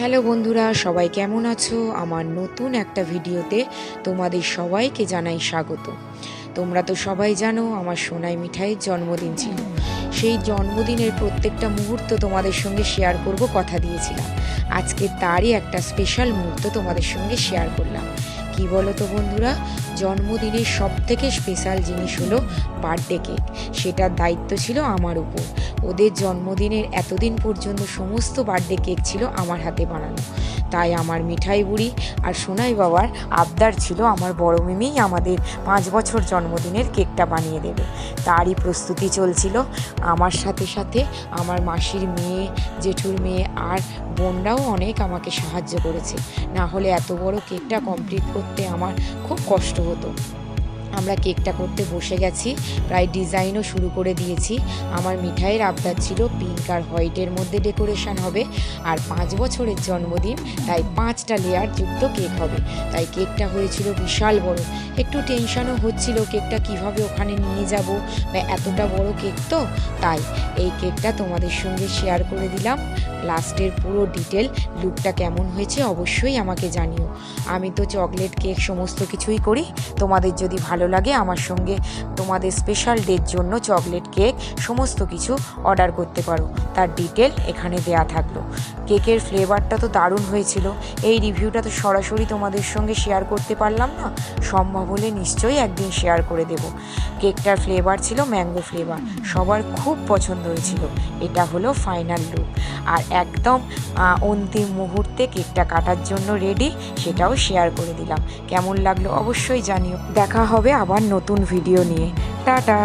Hello বন্ধুরা, সবাই কেমন আছো? আমার নতুন একটা ভিডিওতে তোমাদের সবাইকে জানাই স্বাগত। তোমরা তো সবাই জানো আমার সোনাই মিঠাইয়ের জন্মদিন ছিল। সেই জন্মদিনের প্রত্যেকটা মুহূর্ত তোমাদের সঙ্গে শেয়ার করব কথা দিয়েছিলাম। আজকে তারই একটা স্পেশাল মুহূর্ত তোমাদের সঙ্গে শেয়ার করলাম। কি বলো তো বন্ধুরা, জন্মদিনের সব থেকে স্পেশাল জিনিস হলো বার্থডে কেক। সেটার দায়িত্ব ছিল আমার উপর। ওদের জন্মদিনের এতদিন পর্যন্ত সমস্ত বার্থডে কেক ছিল আমার হাতে বানানো। তাই আমার মিঠাই বুড়ি আর সোনাই বাবার আবদার ছিল আমার বড় মিমিই আমাদের 5 বছর জন্মদিনের কেকটা বানিয়ে দেবে। তারই প্রস্তুতি চলছিল। আমার সাথে সাথে আমার মাসির মেয়ে, জেঠুর মেয়ে আর বোনরাও অনেক আমাকে সাহায্য করেছে। না হলে এত বড় কেকটা কমপ্লিট করতে আমার খুব কষ্ট হতো। আমরা কেকটা করতে বসে গেছি, প্রায় ডিজাইনও শুরু করে দিয়েছি। আমার মিঠাইয়ের আবদার ছিল পিঙ্ক আর হোয়াইটের মধ্যে ডেকোরেশন হবে, আর 5 বছরের জন্মদিন, তাই 5টা লেয়ার যুক্ত কেক হবে। তাই কেকটা হয়েছিল বিশাল বড়। একটু টেনশনও হচ্ছিল কেকটা কিভাবে ওখানে নিয়ে যাব, বা এতটা বড় কেক তো। তাই এই কেকটা তোমাদের সঙ্গে শেয়ার করে দিলাম। লাস্টের পুরো ডিটেল লুকটা কেমন হয়েছে অবশ্যই আমাকে জানিও। আমি তো চকলেট কেক সমস্ত কিছুই করি। তোমাদের যদি ভালো লাগে আমার সঙ্গে তোমাদের স্পেশাল ডের জন্য চকলেট কেক সমস্ত কিছু অর্ডার করতে পারো। তার ডিটেল এখানে দেয়া থাকলো। কেকের ফ্লেভারটা তো দারুণ হয়েছিল। এই রিভিউটা তো সরাসরি তোমাদের সঙ্গে শেয়ার করতে পারলাম না, সম্ভব হলে নিশ্চয়ই একদিন শেয়ার করে দেব। কেকটার ফ্লেভার ছিল ম্যাঙ্গো ফ্লেভার, সবার খুব পছন্দ হয়েছিল। এটা হলো ফাইনাল লুক। আর একদম অন্তিম মুহূর্তে কেকটা কাটার জন্য রেডি, সেটাও শেয়ার করে দিলাম। কেমন লাগলো অবশ্যই জানিও। দেখা হবে আবার নতুন ভিডিও নিয়ে। টাটা।